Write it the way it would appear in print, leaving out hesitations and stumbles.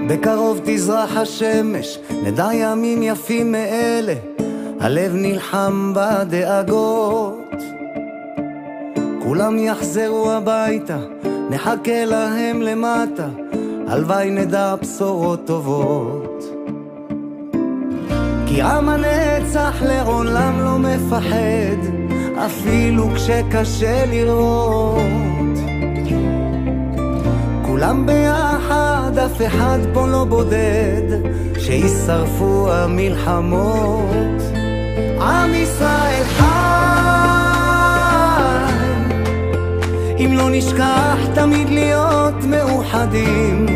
בקרוב תזרח השמש, נדע ימים יפים מאלה, הלב נלחם בדאגות. כולם יחזרו הביתה, נחכה להם למטה, הלוואי נדע בשורות טובות. כי עם הנצח לעולם לא מפחד, אפילו כשקשה לראות. כולם ביחד, אף אחד פה לא בודד, שישרפו המלחמות. עם ישראל חי, אם לא נשכח תמיד להיות מאוחדים,